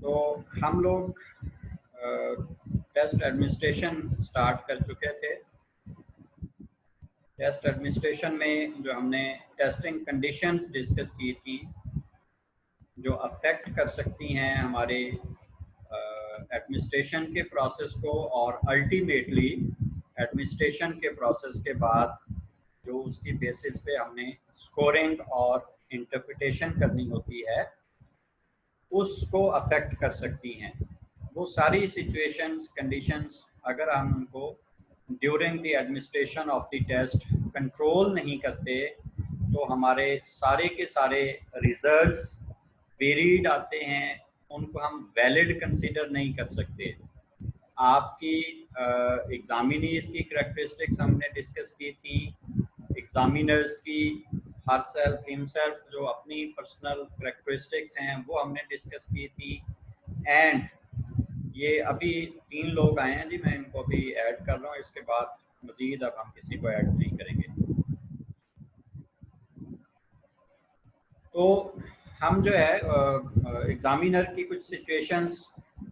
तो हम लोग टेस्ट एडमिनिस्ट्रेशन स्टार्ट कर चुके थे। टेस्ट एडमिनिस्ट्रेशन में जो हमने टेस्टिंग कंडीशंस डिस्कस की थी जो अफेक्ट कर सकती हैं हमारे एडमिनिस्ट्रेशन के प्रोसेस को, और अल्टीमेटली एडमिनिस्ट्रेशन के प्रोसेस के बाद जो उसकी बेसिस पे हमने स्कोरिंग और इंटरप्रिटेशन करनी होती है उसको अफेक्ट कर सकती हैं। वो सारी सिचुएशंस कंडीशंस अगर हम उनको during the administration of the test control नहीं करते तो हमारे सारे के सारे रिजल्ट्स वेरीड आते हैं, उनको हम वैलिड कंसीडर नहीं कर सकते। आपकी एग्जामिनीज की करैक्टरिस्टिक्स हमने डिस्कस की थी, एग्जामिनर्स की हर सेल्फ हिमसेल्फ जो अपनी पर्सनल करैक्टरिस्टिक्स हैं वो हमने डिस्कस की थी। एंड ये अभी 3 लोग आए हैं जी, मैं इनको अभी ऐड कर रहा हूँ, इसके बाद मजीद अब हम किसी को ऐड नहीं करेंगे। तो हम जो है एग्जामिनर की कुछ सिचुएशंस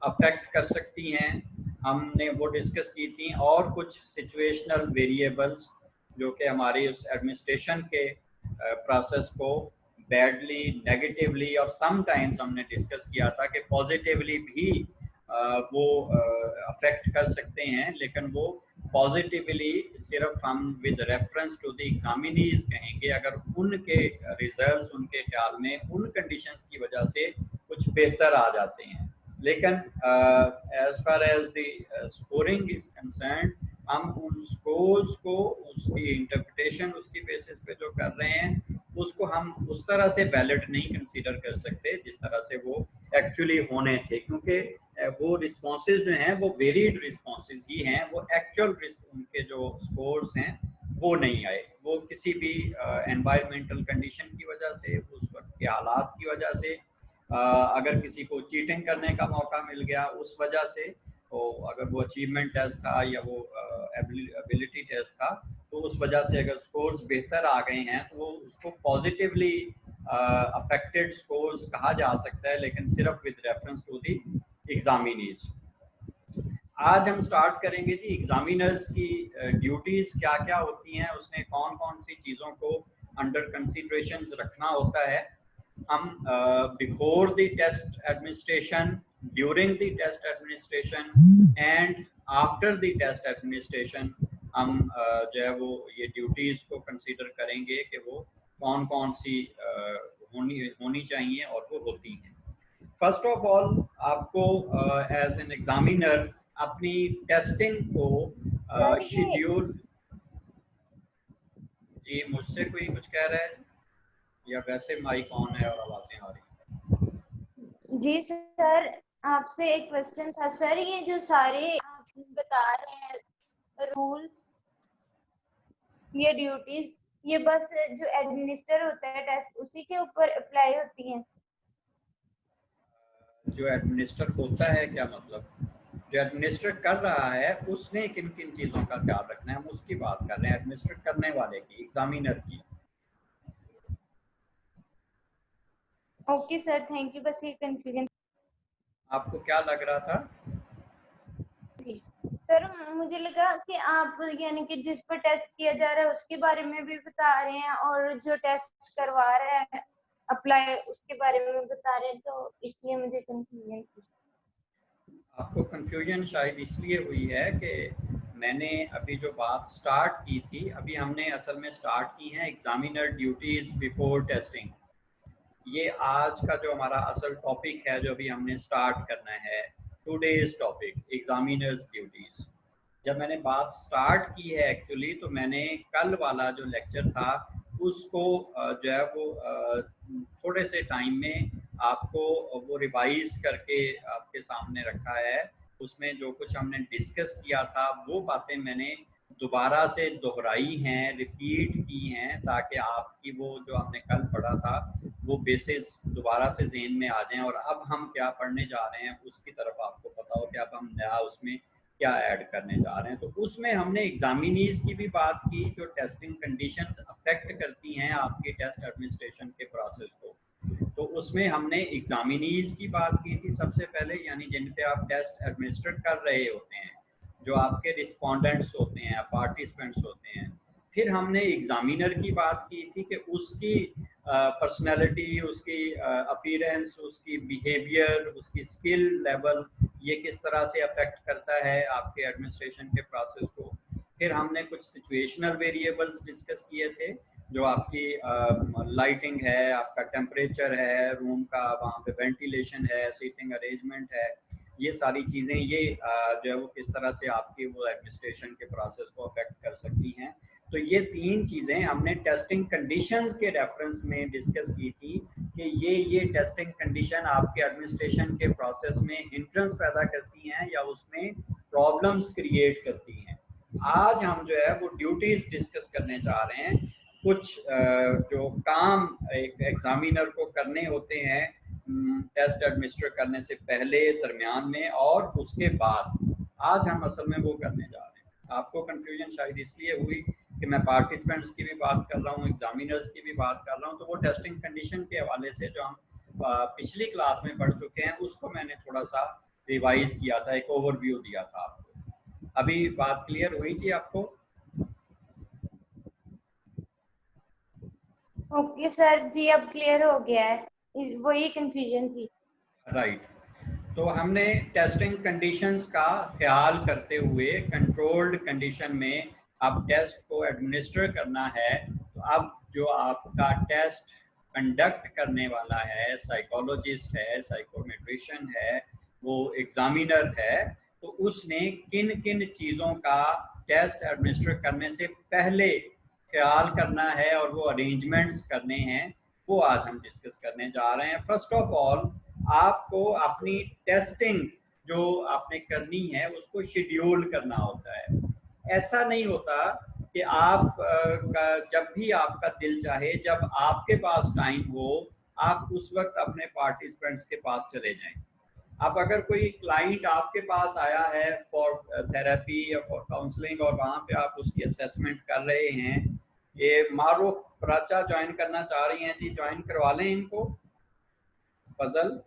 अफेक्ट कर सकती हैं, हमने वो डिस्कस की थी, और कुछ सिचुएशनल वेरिएबल्स जो कि हमारी उस एडमिनिस्ट्रेशन के प्रोसेस को बैडली, नेगेटिवली और समटाइम्स हमने डिस्कस किया था कि पॉजिटिवली भी वो अफेक्ट कर सकते हैं, लेकिन वो पॉजिटिवली सिर्फ हम with reference to the examinees कहेंगे अगर उनके रिजल्ट्स उनके ख्याल में उन कंडीशंस की वजह से कुछ बेहतर आ जाते हैं। लेकिन as far as the scoring is concerned, हम उन स्कोर्स को उसकी इंटरप्रिटेशन उसकी बेसिस पे जो कर रहे हैं उसको हम उस तरह से वैलिड नहीं कंसीडर कर सकते जिस तरह से वो एक्चुअली होने थे, क्योंकि वो रिस्पॉन्सेज जो हैं वो वेरिड रिस्पॉन्सेज ही हैं, वो एक्चुअल उनके जो स्कोर्स हैं वो नहीं आए। वो किसी भी एनवायरमेंटल कंडीशन की वजह से, उस वक्त के हालात की वजह से, अगर किसी को चीटिंग करने का मौका मिल गया उस वजह से, तो अगर वो अचीवमेंट टेस्ट था या वो एबिलिटी टेस्ट था, तो उस वजह से अगर स्कोर्स बेहतर आ गए हैं तो वो उसको पॉजिटिवली अफेक्टेड स्कोर्स कहा जा सकता है, लेकिन सिर्फ with reference to the examinees. आज हम स्टार्ट करेंगे जी एग्जामिनर्स की ड्यूटीज क्या क्या होती हैं, उसने कौन कौन सी चीज़ों को अंडर कंसिडरेशन रखना होता है। हम before the test administration, during the test administration and after the test administration हम जो है वो ये ड्यूटीज को कंसीडर करेंगे कि वो कौन कौन सी होनी चाहिए और वो होती हैं। फर्स्ट ऑफ ऑल आपको एज एन एग्जामिनर अपनी टेस्टिंग को शेड्यूल। जी मुझसे कोई कुछ कह रहा है या वैसे माइक ऑन है और आवाजें आ रही हैं? जी सर, आपसे एक क्वेश्चन था सर, ये जो सारे आप बता रहे हैं रूल्स, ये ड्यूटीज, ये बस जो एडमिनिस्टर होता है टेस्ट उसी के ऊपर अप्लाई होती हैं? जो एडमिनिस्टर होता है क्या मतलब? जो एडमिनिस्टर कर रहा है उसने किन किन चीज़ों का ख्याल रखना है, हम उसकी बात कर रहे हैं, एडमिनिस्टर करने वाले की, एग्जामिनर की। Okay sir, thank you. बस ये कंफ्यूजन आपको क्या लग रहा था? सर, मुझे लगा कि आप यानी कि जिस पर टेस्ट किया जा रहा है उसके बारे में भी बता रहे हैं और जो टेस्ट करवा रहा है अप्लाई उसके बारे में भी बता रहे हैं, तो इसलिए मुझे कंफ्यूजन थी। आपको कंफ्यूजन शायद इसलिए हुई है कि मैंने अभी जो बात स्टार्ट की थी, अभी हमने असल में स्टार्ट की है एग्जामिनर ड्यूटीज बिफोर टेस्टिंग। ये आज का जो हमारा असल टॉपिक है जो अभी हमने स्टार्ट करना है, टुडेज टॉपिक एग्जामिनर्स ड्यूटीज। जब मैंने बात स्टार्ट की है एक्चुअली, तो मैंने कल वाला जो लेक्चर था उसको जो है वो थोड़े से टाइम में आपको वो रिवाइज करके आपके सामने रखा है। उसमें जो कुछ हमने डिस्कस किया था वो बातें मैंने दोबारा से दोहराई हैं, रिपीट की हैं, ताकि आपकी वो जो हमने कल पढ़ा था वो बेसिस दोबारा से ज़हन में आ जाएं और अब हम क्या पढ़ने जा रहे हैं उसकी तरफ आपको पता हो कि अब हम नया उसमें क्या ऐड करने जा रहे हैं। तो उसमें हमने एग्जामिनीज की भी बात की जो टेस्टिंग कंडीशंस अफेक्ट करती हैं आपके टेस्ट एडमिनिस्ट्रेशन के प्रोसेस को। तो उसमें हमने एग्जामिनीज की बात की थी सबसे पहले, यानी जिन पे आप टेस्ट एडमिनिस्टर कर रहे होते हैं, जो आपके रिस्पोंडेंट्स होते हैं, पार्टिसिपेंट्स होते हैं। फिर हमने एग्जामिनर की बात की थी कि उसकी पर्सनैलिटी, उसकी अपीयरेंस, उसकी बिहेवियर, उसकी स्किल लेवल, ये किस तरह से अफेक्ट करता है आपके एडमिनिस्ट्रेशन के प्रोसेस को। फिर हमने कुछ सिचुएशनल वेरिएबल्स डिस्कस किए थे, जो आपकी लाइटिंग है, आपका टेम्परेचर है रूम का, वहाँ पे वेंटिलेशन है, सीटिंग अरेंजमेंट है, ये सारी चीज़ें ये जो है वो किस तरह से आपकी वो एडमिनिस्ट्रेशन के प्रोसेस को अफेक्ट कर सकती हैं। तो ये 3 चीज़ें हमने टेस्टिंग कंडीशंस के रेफरेंस में डिस्कस की थी कि ये टेस्टिंग कंडीशन आपके एडमिनिस्ट्रेशन के प्रोसेस में हिंड्रेंस पैदा करती हैं या उसमें प्रॉब्लम्स क्रिएट करती हैं। आज हम जो है वो ड्यूटीज़ डिस्कस करने जा रहे हैं, कुछ जो काम एक एग्जामिनर को करने होते हैं टेस्ट एडमिनिस्टर करने से पहले, दरमियान में और उसके बाद, आज हम असल में वो करने जा रहे हैं। आपको कंफ्यूजन शायद इसलिए हुई कि मैं पार्टिसिपेंट्स की भी बात कर रहा हूँ, एग्जामिनर्स की भी बात कर रहा हूँ, तो वो टेस्टिंग कंडीशन के हवाले से जो हम पिछली क्लास में पढ़ चुके हैं उसको मैंने थोड़ा सा रिवाइज किया था, एक ओवरव्यू दिया था आपको। अभी बात क्लियर हुई थी आपको? ओके सर जी, अब क्लियर हो गया है, वही कंफ्यूजन थी। राइट। तो हमने टेस्टिंग कंडीशंस का ख्याल करते हुए कंट्रोल्ड कंडीशन में अब टेस्ट को एडमिनिस्टर करना है, तो अब जो आपका टेस्ट कंडक्ट करने वाला है, साइकोलॉजिस्ट है, साइकोमेट्रिशियन है, वो एग्जामिनर है, तो उसने किन किन चीज़ों का टेस्ट एडमिनिस्टर करने से पहले ख्याल करना है और वो अरेंजमेंट्स करने हैं, वो आज हम डिस्कस करने जा रहे हैं। फर्स्ट ऑफ ऑल, आपको अपनी टेस्टिंग जो आपने करनी है उसको शेड्यूल करना होता है। ऐसा नहीं होता कि आप जब भी आपका दिल चाहे, जब आपके पास टाइम हो, आप उस वक्त अपने पार्टिसिपेंट्स के पास चले जाएं। अब अगर कोई क्लाइंट आपके पास आया है फॉर थेरेपी या फॉर काउंसलिंग और वहाँ पे आप उसकी असेसमेंट कर रहे हैं, ये मारूफ प्राचा ज्वाइन करना चाह रही हैं जी, ज्वाइन करवा लें इनको। फजल,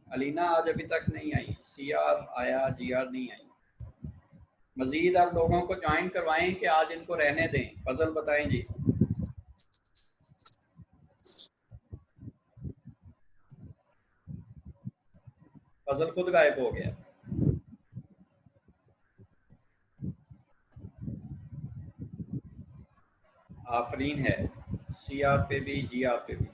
अलीना आज अभी तक नहीं आई, सीआर आया, जीआर नहीं आई। मजीद आप लोगों को ज्वाइन करवाएं कि आज इनको रहने दें? फजल बताएं जी। फजल खुद गायब हो गया। आफरीन है, सीआर पे भी, जीआर पे भी।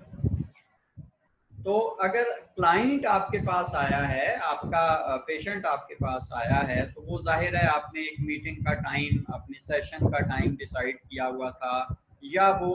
तो अगर क्लाइंट आपके पास आया है, आपका पेशेंट आपके पास आया है, तो वो जाहिर है आपने एक मीटिंग का टाइम, अपने सेशन का टाइम डिसाइड किया हुआ था, या वो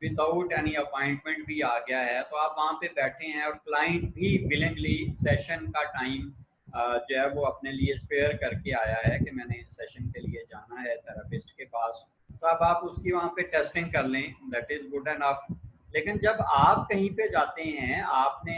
विदाउट एनी अपॉइंटमेंट भी आ गया है, तो आप वहाँ पे बैठे हैं और क्लाइंट भी विलिंगली सेशन का टाइम जो है वो अपने लिए स्पेयर करके आया है कि मैंने सेशन के लिए जाना है थेरेपिस्ट के पास, तो अब आप उसकी वहाँ पे टेस्टिंग कर लें, दैट इज़ गुड एनफ। लेकिन जब आप कहीं पे जाते हैं, आपने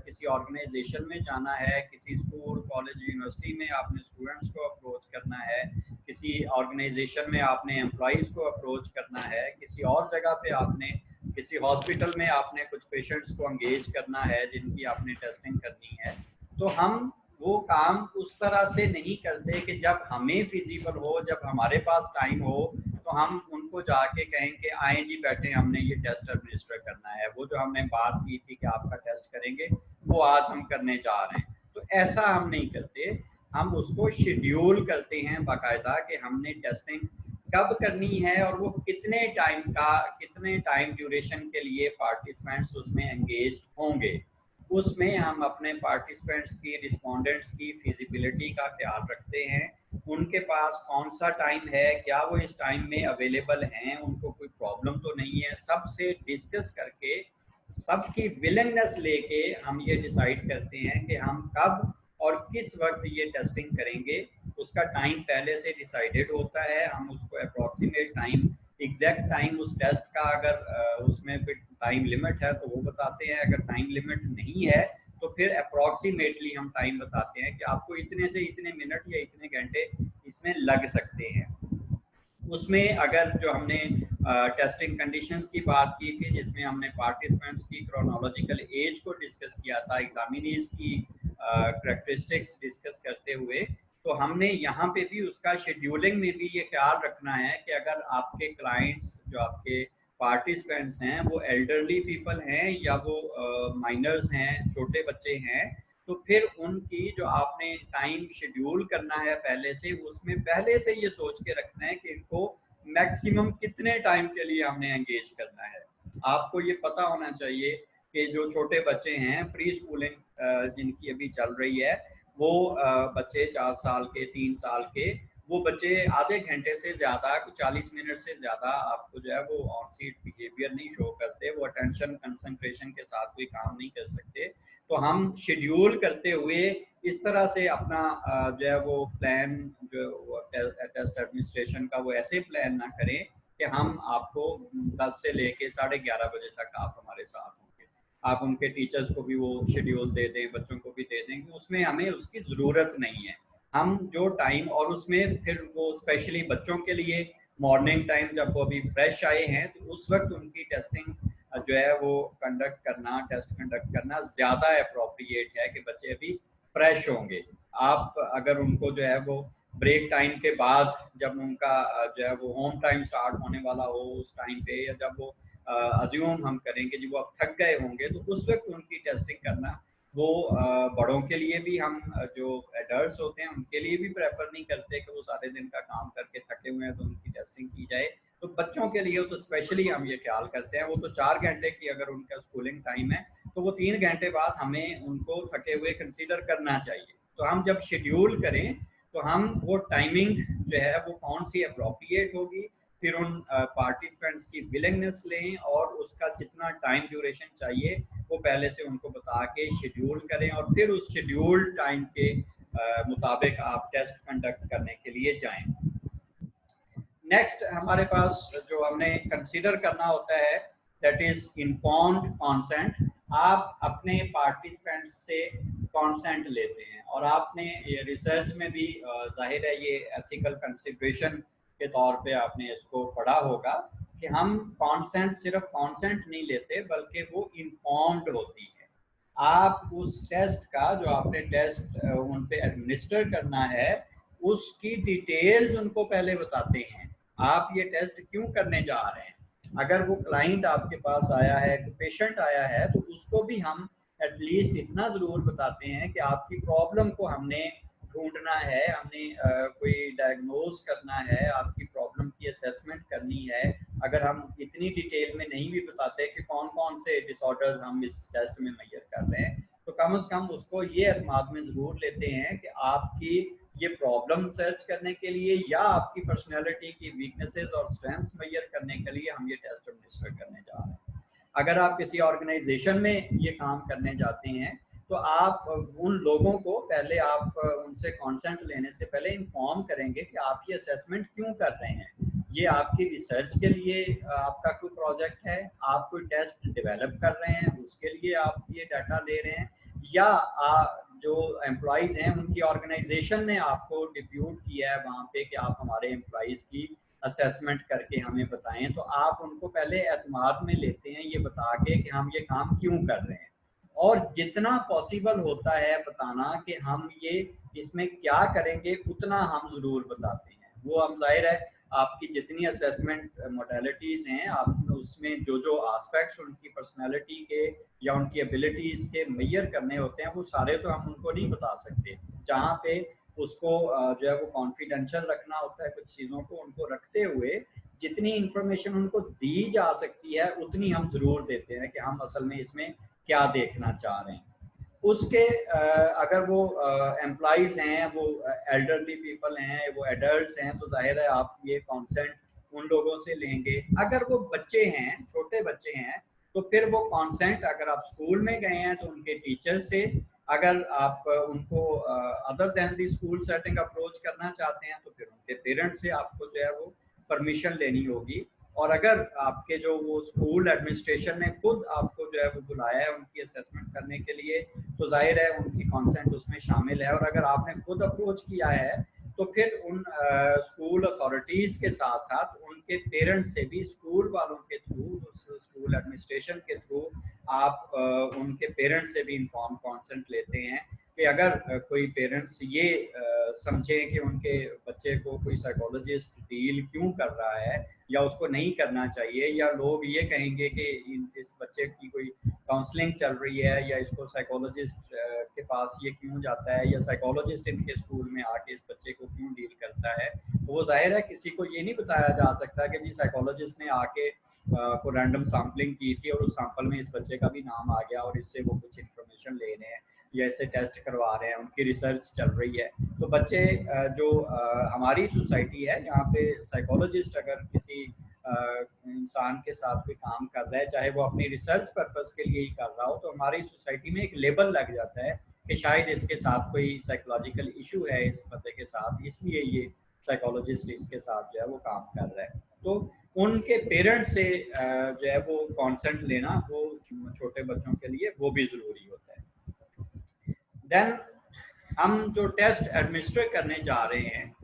किसी ऑर्गेनाइजेशन में जाना है, किसी स्कूल, कॉलेज, यूनिवर्सिटी में आपने स्टूडेंट्स को अप्रोच करना है, किसी ऑर्गेनाइजेशन में आपने एम्प्लॉइज़ को अप्रोच करना है, किसी और जगह पे आपने, किसी हॉस्पिटल में आपने कुछ पेशेंट्स को एंगेज करना है जिनकी आपने टेस्टिंग करनी है, तो हम वो काम उस तरह से नहीं करते कि जब हमें फिजिबल हो, जब हमारे पास टाइम हो, तो हम उनको जाके कहें कि आए जी बैठे, हमने ये टेस्ट एडमिनिस्टर करना है, वो जो हमने बात की थी कि आपका टेस्ट करेंगे, वो आज हम करने जा रहे हैं। तो ऐसा हम नहीं करते, हम उसको शेड्यूल करते हैं बाकायदा कि हमने टेस्टिंग कब करनी है और वो कितने टाइम ड्यूरेशन के लिए पार्टिसिपेंट्स उसमें एंगेज्ड होंगे। उसमें हम अपने पार्टिसिपेंट्स की, रिस्पोंडेंट्स की फिजिबिलिटी का ख्याल रखते हैं, उनके पास कौन सा टाइम है, क्या वो इस टाइम में अवेलेबल हैं, उनको कोई प्रॉब्लम तो नहीं है, सबसे डिस्कस करके, सबकी विलिंगनेस लेके हम ये डिसाइड करते हैं कि हम कब और किस वक्त ये टेस्टिंग करेंगे। उसका टाइम पहले से डिसाइडेड होता है, हम उसको अप्रॉक्सीमेट टाइम, एग्जैक्ट टाइम उस टेस्ट का अगर उसमें कोई टाइम लिमिट है तो वो बताते हैं, अगर टाइम लिमिट नहीं है तो फिर अप्रॉक्सीमेटली हम टाइम बताते हैं कि आपको इतने से इतने मिनट या इतने घंटे इसमें लग सकते हैं। उसमें अगर जो हमने टेस्टिंग कंडीशंस की बात की थी, जिसमें हमने पार्टिसिपेंट्स की क्रोनोलॉजिकल एज को डिस्कस किया था, एग्जामिनीज की करेक्टरिस्टिक्स डिस्कस करते हुए, तो हमने यहाँ पे भी उसका शेड्यूलिंग में भी ये ख्याल रखना है कि अगर आपके क्लाइंट्स, जो आपके पार्टिसिपेंट्स हैं, वो एल्डरली पीपल हैं या वो माइनर्स हैं, छोटे बच्चे हैं, तो फिर उनकी जो आपने टाइम शेड्यूल करना है पहले से, उसमें पहले से ये सोच के रखना है कि इनको मैक्सिमम कितने टाइम के लिए हमने एंगेज करना है। आपको ये पता होना चाहिए कि जो छोटे बच्चे हैं, प्री स्कूलिंग जिनकी अभी चल रही है, वो बच्चे 4 साल के, 3 साल के, वो बच्चे आधे घंटे से ज़्यादा, 40 मिनट से ज़्यादा आपको जो है वो ऑन सीट बिहेवियर नहीं शो करते, वो अटेंशन कंसंट्रेशन के साथ कोई काम नहीं कर सकते। तो हम शेड्यूल करते हुए इस तरह से अपना जो है वो प्लान, जो टेस्ट एडमिनिस्ट्रेशन का, वो ऐसे प्लान ना करें कि हम आपको 10 से लेके 11:30 बजे तक आप हमारे साथ होंगे। आप उनके टीचर्स को भी वो शेड्यूल दे दें, बच्चों को भी दे दें, उसमें हमें उसकी ज़रूरत नहीं है। हम जो टाइम, और उसमें फिर वो स्पेशली बच्चों के लिए मॉर्निंग टाइम, जब वो अभी फ्रेश आए हैं, तो उस वक्त उनकी टेस्टिंग जो है वो कंडक्ट करना, टेस्ट कंडक्ट करना ज़्यादा अप्रोप्रिएट है कि बच्चे अभी फ्रेश होंगे। आप अगर उनको जो है वो ब्रेक टाइम के बाद, जब उनका जो है वो होम टाइम स्टार्ट होने वाला हो, उस टाइम पे, या जब वो अज्यूम हम करेंगे जी वो अब थक गए होंगे, तो उस वक्त उनकी टेस्टिंग करना, वो बड़ों के लिए भी, हम जो एडल्ट्स होते हैं उनके लिए भी प्रेफर नहीं करते कि वो सारे दिन का काम करके थके हुए हैं तो उनकी टेस्टिंग की जाए। तो बच्चों के लिए तो स्पेशली हम ये ख्याल करते हैं, वो तो 4 घंटे की अगर उनका स्कूलिंग टाइम है, तो वो 3 घंटे बाद हमें उनको थके हुए कंसीडर करना चाहिए। तो हम जब शेड्यूल करें, तो हम वो टाइमिंग जो है वो कौन सी अप्रोप्रिएट होगी, फिर उन पार्टिसिपेंट्स की विलिंगनेस लें, और उसका जितना टाइम ड्यूरेशन चाहिए वो पहले से उनको बता के शेड्यूल करें, और फिर उस शेड्यूल टाइम के मुताबिक आप टेस्ट कंडक्ट करने के लिए जाएं। नेक्स्ट हमारे पास जो हमने कंसीडर करना होता है, दैट इज इन्फॉर्म्ड कॉन्सेंट। आप अपने पार्टिसिपेंट्स से कॉन्सेंट लेते हैं, और आपने ये रिसर्च में भी जाहिर है ये एथिकल कंसिडरेशन के तौर पे आपने इसको पढ़ा होगा कि हम कॉन्सेंट, सिर्फ कॉन्सेंट नहीं लेते, बल्कि वो इन्फॉर्म्ड होती है। आप उस टेस्ट का, जो आपने टेस्ट उन पे एडमिनिस्टर करना है, उसकी डिटेल्स उनको पहले बताते हैं। आप ये टेस्ट क्यों करने जा रहे हैं? अगर वो क्लाइंट आपके पास आया है, पेशेंट आया है, तो उसको भी हम एटलीस्ट इतना ज़रूर बताते हैं कि आपकी प्रॉब्लम को हमने ढूंढना है, हमने कोई डायग्नोज करना है, आपकी प्रॉब्लम की असेसमेंट करनी है। अगर हम इतनी डिटेल में नहीं भी बताते कि कौन कौन से डिसऑर्डर्स हम इस टेस्ट में मेजर कर रहे हैं, तो कम से कम उसको ये एतमाद में ज़रूर लेते हैं कि आपकी ये प्रॉब्लम सर्च करने के लिए, या आपकी पर्सनैलिटी की वीकनेसेस और स्ट्रेंथ्स मेजर करने के लिए हम ये टेस्ट एडमिनिस्टर करने जा रहे हैं। अगर आप किसी ऑर्गेनाइजेशन में ये काम करने जाते हैं, तो आप उन लोगों को पहले, आप उनसे कॉन्सेंट लेने से पहले इन्फॉर्म करेंगे कि आप ये असेसमेंट क्यों कर रहे हैं। ये आपकी रिसर्च के लिए आपका कोई प्रोजेक्ट है, आप कोई टेस्ट डेवलप कर रहे हैं, उसके लिए आप ये डाटा ले रहे हैं, या जो एम्प्लॉयज़ हैं उनकी ऑर्गेनाइजेशन ने आपको डिप्यूट किया है वहाँ पे कि आप हमारे एम्प्लॉयज़ की असेसमेंट करके हमें बताएं, तो आप उनको पहले एतमाद में लेते हैं ये बता के कि हम ये काम क्यों कर रहे हैं। और जितना पॉसिबल होता है बताना कि हम ये इसमें क्या करेंगे, उतना हम ज़रूर बताते हैं। वो हम जाहिर है आपकी जितनी असेसमेंट मोडेलिटीज़ हैं, आप उसमें जो जो आस्पेक्ट्स उनकी पर्सनैलिटी के या उनकी एबिलिटीज़ के मेजर करने होते हैं, वो सारे तो हम उनको नहीं बता सकते। जहाँ पे उसको जो है वो कॉन्फिडेंशियल रखना होता है, कुछ चीज़ों को उनको रखते हुए जितनी इंफॉर्मेशन उनको दी जा सकती है उतनी हम ज़रूर देते हैं कि हम असल में इसमें क्या देखना चाह रहे हैं। उसके अगर वो एम्प्लॉइज़ हैं, वो एल्डरली पीपल हैं, वो एडल्ट्स हैं, तो जाहिर है आप ये कॉन्सेंट उन लोगों से लेंगे। अगर वो बच्चे हैं, छोटे बच्चे हैं, तो फिर वो कॉन्सेंट, अगर आप स्कूल में गए हैं तो उनके टीचर से, अगर आप उनको अदर देन दी स्कूल सेटिंग अप्रोच करना चाहते हैं तो फिर उनके पेरेंट्स से आपको जो है वो परमिशन लेनी होगी। और अगर आपके जो वो स्कूल एडमिनिस्ट्रेशन ने खुद आपको जो है वो बुलाया है उनकी असेसमेंट करने के लिए, तो जाहिर है उनकी कॉन्सेंट उसमें शामिल है। और अगर आपने खुद अप्रोच किया है तो फिर उन स्कूल अथॉरिटीज़ के साथ साथ उनके पेरेंट्स से भी, स्कूल वालों के थ्रू, उस स्कूल एडमिनिस्ट्रेशन के थ्रू आप उनके पेरेंट्स से भी इन्फॉर्म कॉन्सेंट लेते हैं कि अगर कोई पेरेंट्स ये समझें कि उनके बच्चे को कोई साइकोलॉजिस्ट डील क्यों कर रहा है या उसको नहीं करना चाहिए, या लोग ये कहेंगे कि इस बच्चे की कोई काउंसलिंग चल रही है या इसको साइकोलॉजिस्ट के पास ये क्यों जाता है, या साइकोलॉजिस्ट इनके स्कूल में आके इस बच्चे को क्यों डील करता है, तो वो जाहिर है किसी को ये नहीं बताया जा सकता कि जी साइकोलॉजिस्ट ने आके को रैंडम सैम्पलिंग की थी और उस सैंपल में इस बच्चे का भी नाम आ गया और इससे वो कुछ इन्फॉर्मेशन ले रहे हैं या इससे टेस्ट करवा रहे हैं, उनकी रिसर्च चल रही है। तो बच्चे जो हमारी सोसाइटी है यहाँ पे साइकोलॉजिस्ट अगर किसी इंसान के साथ कोई काम कर रहा है, चाहे वो अपनी रिसर्च पर्पस के लिए ही कर रहा हो, तो हमारी सोसाइटी में एक लेबल लग जाता है कि शायद इसके साथ कोई साइकोलॉजिकल इशू है इस बंदे के साथ, इसलिए ये साइकोलॉजिस्ट इसके साथ जो है वो काम कर रहा है। तो उनके पेरेंट्स से जो है वो कॉन्सेंट लेना वो छोटे बच्चों के लिए वो भी ज़रूरी होता है। देन हम जो टेस्ट एडमिनिस्टर करने जा रहे हैं,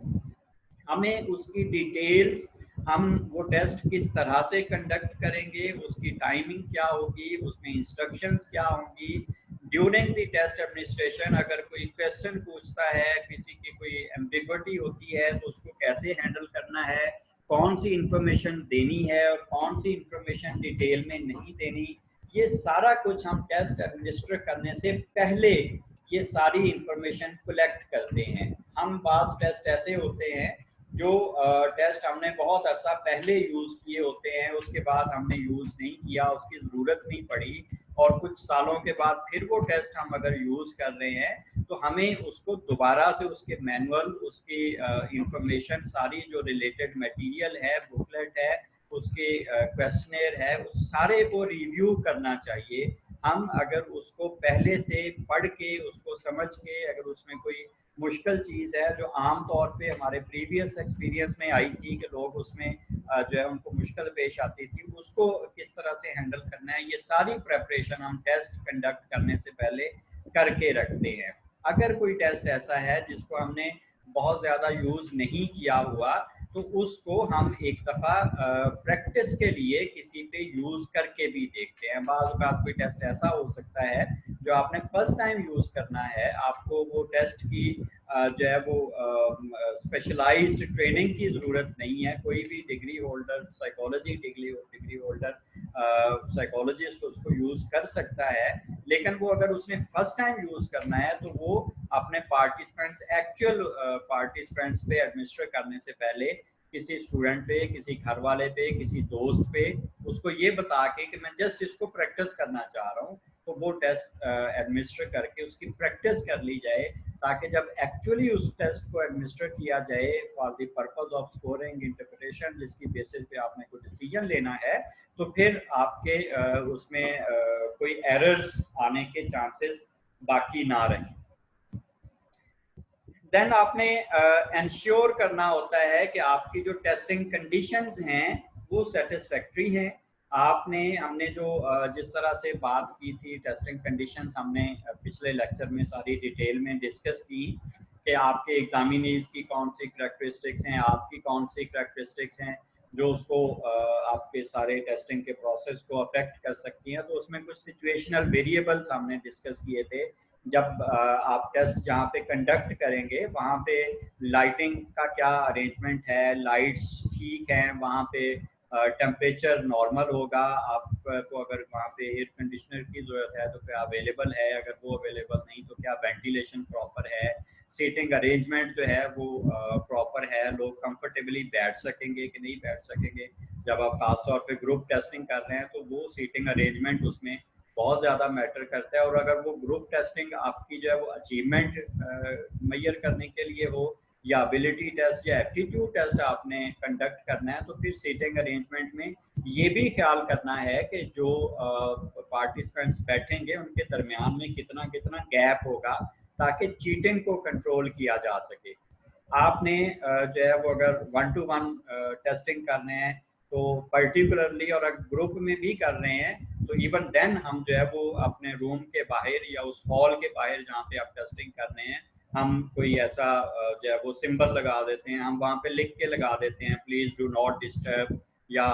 हमें उसकी डिटेल्स, हम वो टेस्ट किस तरह से कंडक्ट करेंगे, उसकी टाइमिंग क्या होगी, उसमें इंस्ट्रक्शंस क्या होंगी, ड्यूरिंग द टेस्ट एडमिनिस्ट्रेशन अगर कोई क्वेश्चन पूछता है, किसी की कोई एम्बिग्विटी होती है तो उसको कैसे हैंडल करना है, कौन सी इंफॉर्मेशन देनी है और कौन सी इंफॉर्मेशन डिटेल में नहीं देनी, ये सारा कुछ हम टेस्ट एडमिनिस्टर करने से पहले ये सारी इंफॉर्मेशन कलेक्ट करते हैं। हम बाज़ टेस्ट ऐसे होते हैं जो टेस्ट हमने बहुत अर्सा पहले यूज़ किए होते हैं, उसके बाद हमने यूज़ नहीं किया, उसकी ज़रूरत नहीं पड़ी, और कुछ सालों के बाद फिर वो टेस्ट हम अगर यूज़ कर रहे हैं तो हमें उसको दोबारा से उसके मैनुअल, उसकी इंफॉर्मेशन सारी जो रिलेटेड मटेरियल है, बुकलेट है, उसके क्वेश्चनेयर है, उस सारे को रिव्यू करना चाहिए। हम अगर उसको पहले से पढ़ के, उसको समझ के, अगर उसमें कोई मुश्किल चीज़ है जो आम तौर पे हमारे प्रीवियस एक्सपीरियंस में आई थी कि लोग उसमें जो है उनको मुश्किल पेश आती थी, उसको किस तरह से हैंडल करना है, ये सारी प्रेपरेशन हम टेस्ट कंडक्ट करने से पहले करके रखते हैं। अगर कोई टेस्ट ऐसा है जिसको हमने बहुत ज़्यादा यूज़ नहीं किया हुआ तो उसको हम एक दफ़ा प्रैक्टिस के लिए किसी पे यूज़ करके भी देखते हैं। बाज़ औक़ात कोई टेस्ट ऐसा हो सकता है जो आपने फर्स्ट टाइम यूज़ करना है, आपको वो टेस्ट की जो है वो स्पेशलाइज्ड ट्रेनिंग की ज़रूरत नहीं है। कोई भी degree holder, psychology degree holder psychologist उसको यूज़ कर सकता है, लेकिन वो अगर उसने फर्स्ट टाइम यूज़ करना है तो वो अपने पार्टिसिपेंट्स, एक्चुअल पार्टिसिपेंट्स पे एडमिनिस्टर करने से पहले किसी स्टूडेंट पे, किसी घर वाले पे, किसी दोस्त पे उसको ये बता के कि मैं जस्ट इसको प्रैक्टिस करना चाह रहा हूँ, तो वो टेस्ट एडमिनिस्टर करके उसकी प्रैक्टिस कर ली जाए, ताकि जब एक्चुअली उस टेस्ट को एडमिनिस्टर किया जाए for the purpose of scoring interpretation, जिसकी बेसिस पे आपने कोई डिसीजन लेना है, तो फिर आपके उसमें कोई एरर्स आने के चांसेस बाकी ना रहें। देन आपने इंश्योर करना होता है कि आपकी जो टेस्टिंग कंडीशंस हैं वो सेटिस्फैक्ट्री हैं। हमने जो जिस तरह से बात की थी टेस्टिंग कंडीशंस, हमने पिछले लेक्चर में सारी डिटेल में डिस्कस की कि आपके एग्जामिनीज की कौन सी करैक्टरिस्टिक्स हैं, आपकी कौन सी करैक्टरिस्टिक्स हैं जो उसको आपके सारे टेस्टिंग के प्रोसेस को अफेक्ट कर सकती हैं। तो उसमें कुछ सिचुएशनल वेरिएबल्स हमने डिस्कस किए थे। जब आप टेस्ट जहाँ पे कंडक्ट करेंगे वहाँ पे लाइटिंग का क्या अरेंजमेंट है, लाइट्स ठीक हैं, वहाँ पे टेम्परेचर नॉर्मल होगा, आपको अगर वहाँ पे एयर कंडीशनर की ज़रूरत है तो क्या अवेलेबल है, अगर वो अवेलेबल नहीं तो क्या वेंटिलेशन प्रॉपर है, सीटिंग अरेंजमेंट जो है वो प्रॉपर है, लोग कंफर्टेबली बैठ सकेंगे कि नहीं बैठ सकेंगे। जब आप खासतौर पे ग्रुप टेस्टिंग कर रहे हैं तो वो सीटिंग अरेंजमेंट उसमें बहुत ज़्यादा मैटर करता है। और अगर वो ग्रुप टेस्टिंग आपकी जो है वो अचीवमेंट मेजर करने के लिए हो या एबिलिटी टेस्ट या एप्टीट्यूड टेस्ट आपने कंडक्ट करना है, तो फिर सीटिंग अरेंजमेंट में ये भी ख्याल करना है कि जो पार्टिसिपेंट्स बैठेंगे उनके दरमियान में कितना कितना गैप होगा ताकि चीटिंग को कंट्रोल किया जा सके। आपने जो है वो अगर 1-to-1 टेस्टिंग करने हैं तो पर्टिकुलरली, और अगर ग्रुप में भी कर रहे हैं तो इवन देन हम जो है वो अपने रूम के बाहर या उस हॉल के बाहर जहाँ पे आप टेस्टिंग कर रहे हैं हम कोई ऐसा जो है वो सिंबल लगा देते हैं, हम वहाँ पे लिख के लगा देते हैं प्लीज डू नॉट डिस्टर्ब, या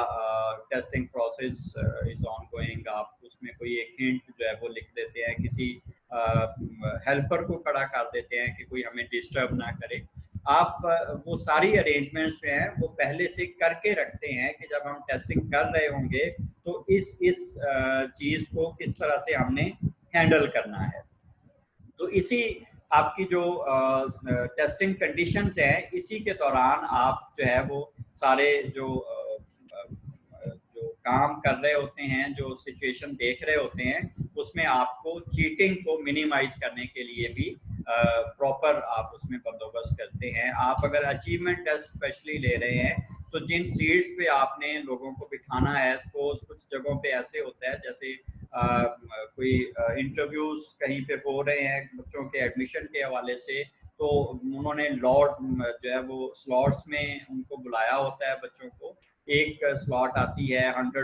testing process is on going, आप उसमें कोई एक हिंट जो है वो लिख देते हैं, किसी हेल्पर को खड़ा कर देते हैं कि कोई हमें डिस्टर्ब ना करे। आप वो सारी अरेंजमेंट्स जो हैं वो पहले से करके रखते हैं कि जब हम टेस्टिंग कर रहे होंगे तो इस चीज़ को किस तरह से हमने हैंडल करना है। तो इसी आपकी जो टेस्टिंग कंडीशंस हैं, इसी के दौरान आप जो है वो सारे जो जो काम कर रहे होते हैं, जो सिचुएशन देख रहे होते हैं, उसमें आपको चीटिंग को मिनिमाइज करने के लिए भी प्रॉपर आप उसमें बंदोबस्त करते हैं। आप अगर अचीवमेंट टेस्ट स्पेशली ले रहे हैं तो जिन सीट्स पे आपने लोगों को बिठाना है, सपोज कुछ जगहों पे ऐसे होता है जैसे कोई इंटरव्यूज कहीं पे हो रहे हैं बच्चों के एडमिशन के हवाले से, तो उन्होंने लॉट जो है वो स्लॉट्स में उनको बुलाया होता है बच्चों को। एक स्लॉट आती है 100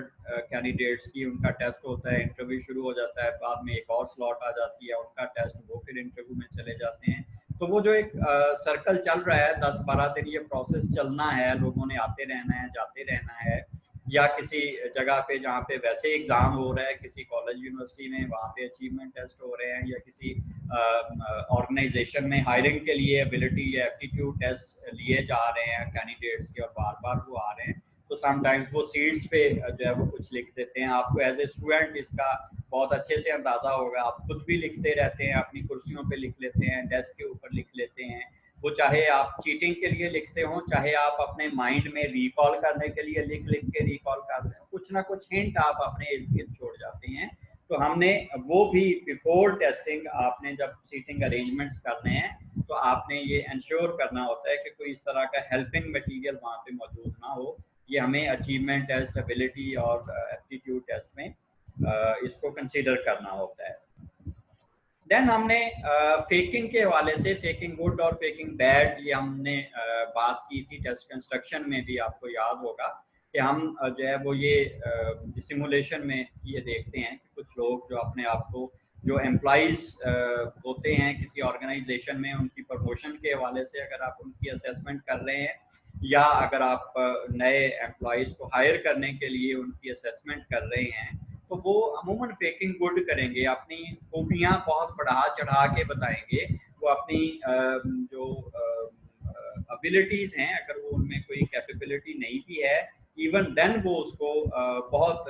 कैंडिडेट्स की, उनका टेस्ट होता है, इंटरव्यू शुरू हो जाता है, बाद में एक और स्लॉट आ जाती है, उनका टेस्ट, वो फिर इंटरव्यू में चले जाते हैं। तो वो जो एक सर्कल चल रहा है 10-12 दिन, ये प्रोसेस चलना है, लोगों ने आते रहना है, जाते रहना है। या किसी जगह पे जहाँ पे वैसे एग्जाम हो रहा है, किसी कॉलेज यूनिवर्सिटी में, वहाँ पे अचीवमेंट टेस्ट हो रहे हैं, या किसी ऑर्गेनाइजेशन में हायरिंग के लिए एबिलिटी या एप्टीट्यूड टेस्ट लिए जा रहे हैं कैंडिडेट्स के, और बार बार वो आ रहे हैं, तो समटाइम्स वो सीट्स पे जो है वो कुछ लिख देते हैं। आपको एज ए स्टूडेंट इसका बहुत अच्छे से अंदाजा होगा, आप खुद भी लिखते रहते हैं, अपनी कुर्सियों पे लिख लेते हैं, डेस्क के ऊपर लिख लेते हैं। वो चाहे आप चीटिंग के लिए लिखते हो, चाहे आप अपने माइंड में रिकॉल करने के लिए लिख लिख के रिकॉल कर रहे हो, कुछ ना कुछ हिंट आप अपने इर्द गिर्द छोड़ जाते हैं। तो हमने वो भी बिफोर टेस्टिंग, आपने जब सीटिंग अरेंजमेंट्स करने हैं तो आपने ये इंश्योर करना होता है कि कोई इस तरह का हेल्पिंग मटेरियल वहाँ पे मौजूद ना हो। ये हमें अचीवमेंट टेस्ट, एबिलिटी और एप्टीट्यूड टेस्ट में इसको कंसीडर करना होता है। देन हमने फेकिंग के हवाले से, फेकिंग गुड और फेकिंग बैड, ये हमने बात की थी टेस्ट कंस्ट्रक्शन में भी, आपको याद होगा कि हम जो है वो ये सिमुलेशन में ये देखते हैं कि कुछ लोग जो अपने आप को, जो एम्प्लॉइज होते हैं किसी ऑर्गेनाइजेशन में, उनकी प्रमोशन के हवाले से अगर आप उनकी असेसमेंट कर रहे हैं, या अगर आप नए एम्प्लॉइज को हायर करने के लिए उनकी असेसमेंट कर रहे हैं, तो वो अमूमन फेकिंग गुड करेंगे, अपनी खूबियाँ बहुत बढ़ा चढ़ा के बताएंगे। वो अपनी जो एबिलिटीज़ हैं, अगर वो उनमें कोई कैपेबिलिटी नहीं भी है, इवन देन वो उसको बहुत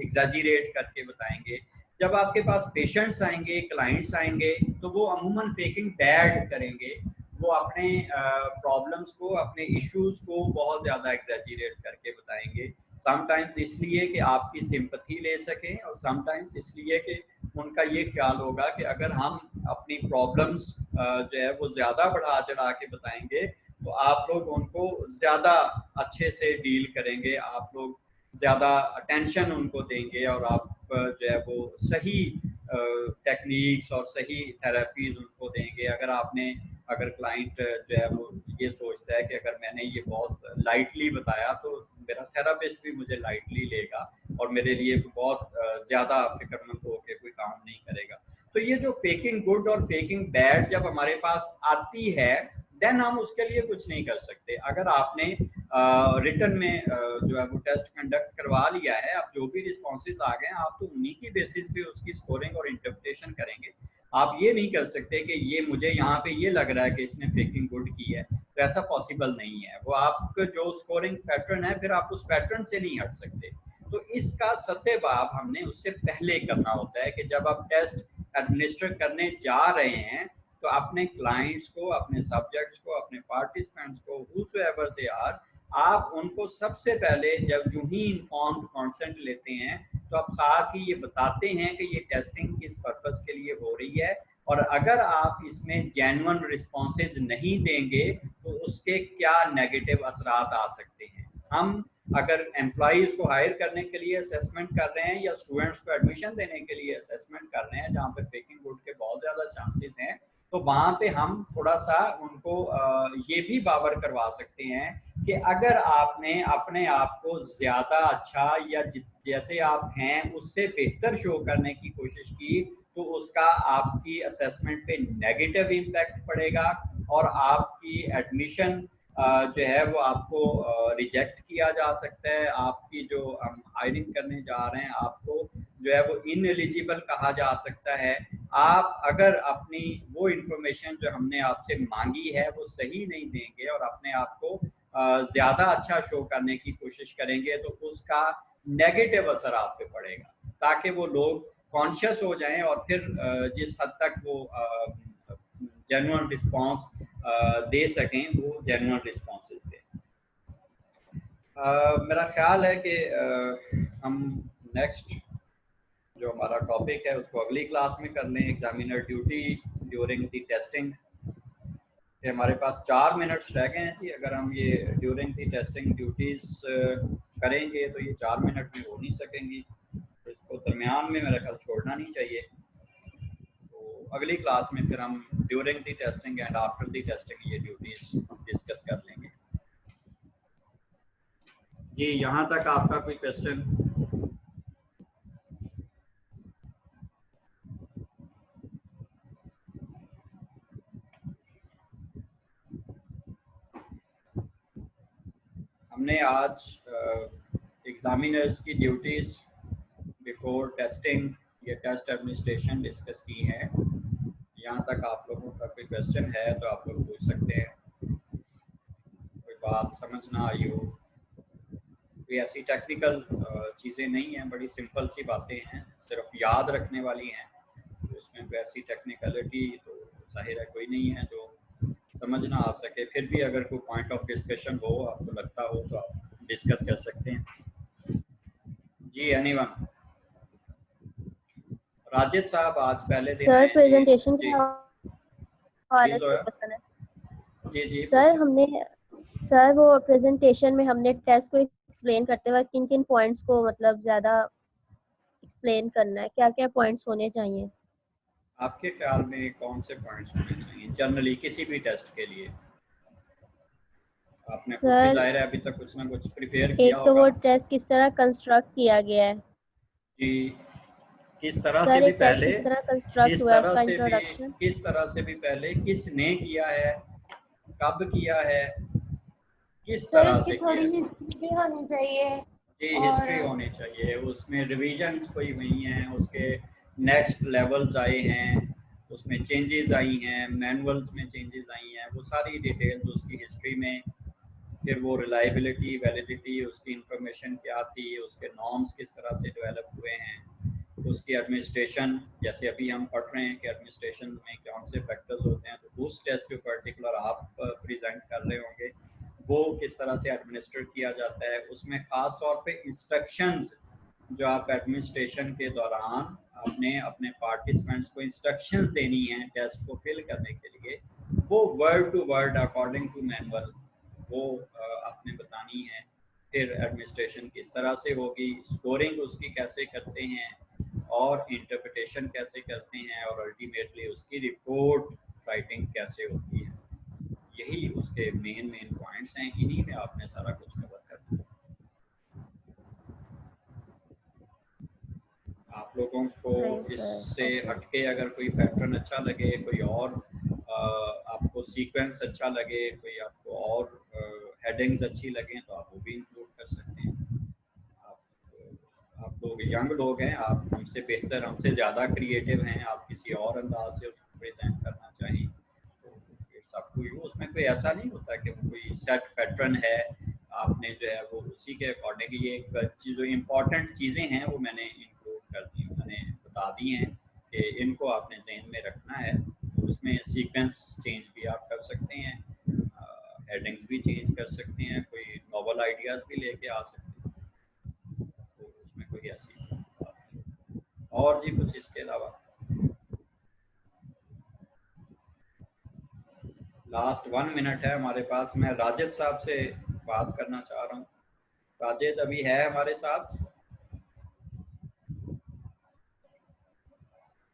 एग्जैजरेट करके बताएंगे। जब आपके पास पेशेंट्स आएंगे, क्लाइंट्स आएंगे, तो वो अमूमन फेकिंग बैड करेंगे। वो अपने प्रॉब्लम्स को, अपने इश्यूज को बहुत ज़्यादा एग्जैजरेट करके बताएंगे। समटाइम्स इसलिए कि आपकी सिंपथी ले सकें, और समटाइम्स इसलिए कि उनका ये ख्याल होगा कि अगर हम अपनी प्रॉब्लम्स जो है वो ज़्यादा बढ़ा चढ़ा के बताएंगे तो आप लोग उनको ज़्यादा अच्छे से डील करेंगे, आप लोग ज़्यादा अटेंशन उनको देंगे, और आप जो है वो सही टेक्निक्स और सही थेरेपीज उनको देंगे। अगर क्लाइंट जो है वो ये सोचता है कि अगर मैंने ये बहुत लाइटली बताया तो मेरा थेरापिस्ट भी मुझे लाइटली लेगा और मेरे लिए बहुत ज़्यादा फिक्रमंद होकर कोई काम नहीं करेगा। तो ये जो फेकिंग गुड और फेकिंग बैड जब हमारे पास आती है, देन हम उसके लिए कुछ नहीं कर सकते। अगर आपने रिटर्न में जो है वो टेस्ट कंडक्ट करवा लिया है, अब जो भी रिस्पॉन्सेज आ गए, आप तो उन्हीं की बेसिस पे उसकी स्कोरिंग और इंटरप्रिटेशन करेंगे। आप ये नहीं कर सकते कि ये मुझे यहाँ पे ये लग रहा है कि इसने फेकिंग गुड की है, तो ऐसा पॉसिबल नहीं है। वो आपका जो स्कोरिंग पैटर्न है, फिर आप उस पैटर्न से नहीं हट सकते। तो इसका सत्याभाव हमने उससे पहले करना होता है कि जब आप टेस्ट एडमिनिस्टर करने जा रहे हैं, तो अपने क्लाइंट्स को, अपने सब्जेक्ट्स को, अपने पार्टिसिपेंट्स को, whosoever they are, आप उनको सबसे पहले जब जो ही इन्फॉर्म्ड कॉन्सेंट लेते हैं, तो आप साथ ही ये बताते हैं कि ये टेस्टिंग किस पर्पस के लिए हो रही है, और अगर आप इसमें जेन्युइन रिस्पॉन्सेज नहीं देंगे तो उसके क्या नेगेटिव असरात आ सकते हैं। हम अगर एम्प्लॉइज को हायर करने के लिए असेसमेंट कर रहे हैं, या स्टूडेंट्स को एडमिशन देने के लिए असेसमेंट कर रहे हैं जहाँ पे फेकिंग गुड के बहुत ज़्यादा चांसेस हैं, तो वहाँ पे हम थोड़ा सा उनको ये भी बावर करवा सकते हैं कि अगर आपने अपने आप को ज़्यादा अच्छा, या जैसे आप हैं उससे बेहतर शो करने की कोशिश की, तो उसका आपकी असेसमेंट पे नेगेटिव इम्पैक्ट पड़ेगा और आपकी एडमिशन जो है वो आपको रिजेक्ट किया जा सकता है। आपकी जो हम हायरिंग करने जा रहे हैं आपको जो है वो इनएलिजिबल कहा जा सकता है। आप अगर अपनी वो इंफॉर्मेशन जो हमने आपसे मांगी है वो सही नहीं देंगे और अपने आप को ज़्यादा अच्छा शो करने की कोशिश करेंगे तो उसका नेगेटिव असर आप पे पड़ेगा, ताकि वो लोग कॉन्शियस हो जाएं और फिर जिस हद तक वो जेन्युइन रिस्पांस दे सकें वो जेन्युइन रिस्पांसेस दें। मेरा ख्याल है कि हम नेक्स्ट जो हमारा टॉपिक है उसको अगली क्लास में कर लें, examiner duty during the testing. हमारे पास 4 मिनट्स रह गए हैं जी। अगर हम ये ड्यूरिंग द टेस्टिंग ड्यूटीज़ करेंगे तो ये 4 मिनट में हो नहीं सकेंगी, तो इसको दरमियान में मेरा ख्याल छोड़ना नहीं चाहिए। तो अगली क्लास में फिर हम during the testing and after the testing ये ड्यूटीज़ डिस्कस कर लेंगे। जी, यहाँ तक आपका कोई क्वेश्चन? हमने आज एग्जामिनर्स की ड्यूटीज़ बिफोर टेस्टिंग या टेस्ट एडमिनिस्ट्रेशन डिस्कस की हैं। यहाँ तक आप लोगों का कोई क्वेश्चन है तो आप लोग पूछ सकते हैं। कोई बात समझ ना आई हो, कोई ऐसी टेक्निकल चीज़ें नहीं हैं, बड़ी सिंपल सी बातें हैं, सिर्फ याद रखने वाली हैं। तो उसमें कोई ऐसी टेक्निकलिटी तो जाहिर है कोई नहीं है जो समझ ना आ सके। फिर भी अगर कोई पॉइंट ऑफ डिस्कशन हो, आपको लगता हो, तो आप डिस्कस कर सकते हैं। जी, एनीवन? राजिद साहब आज पहले दिन सर आए जी। प्रेजेंटेशन जी के हवाले से क्वेश्चन है। जी सर सर वो प्रेजेंटेशन में हमने टेस्ट को एक्सप्लेन करते वक्त किन किन पॉइंट्स को मतलब ज्यादा एक्सप्लेन करना है, क्या क्या पॉइंट्स होने चाहिए? आपके ख्याल में कौन से पॉइंट्स होने चाहिए जनरली किसी भी टेस्ट के लिए? आपने खुद भी जाहिर है अभी तक कुछ ना कुछ प्रिपेयर किया एक तो होगा। वो टेस्ट किस तरह कंस्ट्रक्ट किया गया है जी, किस तरह से सर, भी एक टेस्ट पहले, किस तरह कंस्ट्रक्ट हुआ है, उसका इंट्रोडक्शन। किस तरह से भी पहले किसने किया है, कब किया है, किस सर तरह उसकी से थोड़ी किया है। हिस्ट्री भी होनी चाहिए जी, और हिस्ट्री होनी चाहिए, उसमें रिविजन्स कोई हुई हैं, उसके नेक्स्ट लेवल्स आए हैं, उसमें चेंजेस आई हैं, मैनुअल्स में चेंजेस आई हैं, वो सारी डिटेल्स उसकी हिस्ट्री में। फिर वो रिलायबिलिटी, वैलिडिटी, उसकी इंफॉर्मेशन क्या थी, उसके नॉर्म्स किस तरह से डेवलप हुए हैं, उसकी एडमिनिस्ट्रेशन, जैसे अभी हम पढ़ रहे हैं कि एडमिनिस्ट्रेशन में कौन से फैक्टर्स होते हैं, तो उस टेस्ट पे पर्टिकुलर आप प्रेजेंट कर रहे होंगे, वो किस तरह से एडमिनिस्टर किया जाता है। उसमें ख़ास तौर पे इंस्ट्रक्शंस जो आप एडमिनिस्ट्रेशन के दौरान आपने अपने पार्टिसिपेंट्स को इंस्ट्रक्शंस देनी है टेस्ट को फिल करने के लिए, वो word to word according to manual वो आपने बतानी है। फिर एडमिनिस्ट्रेशन किस तरह से होगी, स्कोरिंग उसकी कैसे करते हैं और इंटरप्रिटेशन कैसे करते हैं, और अल्टीमेटली उसकी रिपोर्ट राइटिंग कैसे होती है। यही उसके मेन पॉइंट्स हैं, इन्हीं में आपने सारा कुछ कवर करना है। आप लोगों को इससे हटके अगर कोई पैटर्न अच्छा लगे, कोई और आपको सीक्वेंस अच्छा लगे, कोई आपको और हेडिंग्स अच्छी लगें तो आप वो भी इंक्लूड कर सकते हैं। आप लोग यंग लोग हैं, आप हमसे बेहतर, हमसे ज़्यादा क्रिएटिव हैं, आप किसी और अंदाज से उसको प्रेजेंट करना चाहें तो इट्स अप टू यू। उसमें कोई ऐसा नहीं होता कि कोई सेट पैटर्न है, आपने जो है वो उसी के अकॉर्डिंग ये जो इम्पोर्टेंट चीज़ें हैं वो मैंने इंक्लूड कर दी, मैंने बता दी हैं कि इनको आपने जहन में रखना है। उसमें सीक्वेंस चेंज भी आप कर सकते हैं, हेडिंग्स भी चेंज कर सकते हैं, कोई नॉवल आइडियाज़ भी लेके आ सकते हैं, तो उसमें कोई ऐसी बात नहीं। और जी कुछ इसके अलावा? लास्ट 1 मिनट है हमारे पास। मैं राजिद साहब से बात करना चाह रहा हूँ। राजिद अभी है हमारे साथ?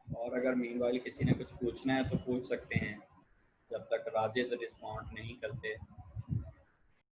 और अगर मीनवाइल किसी ने कुछ पूछना है तो पूछ सकते हैं जब तक राजिद रिस्पॉन्ड नहीं करते।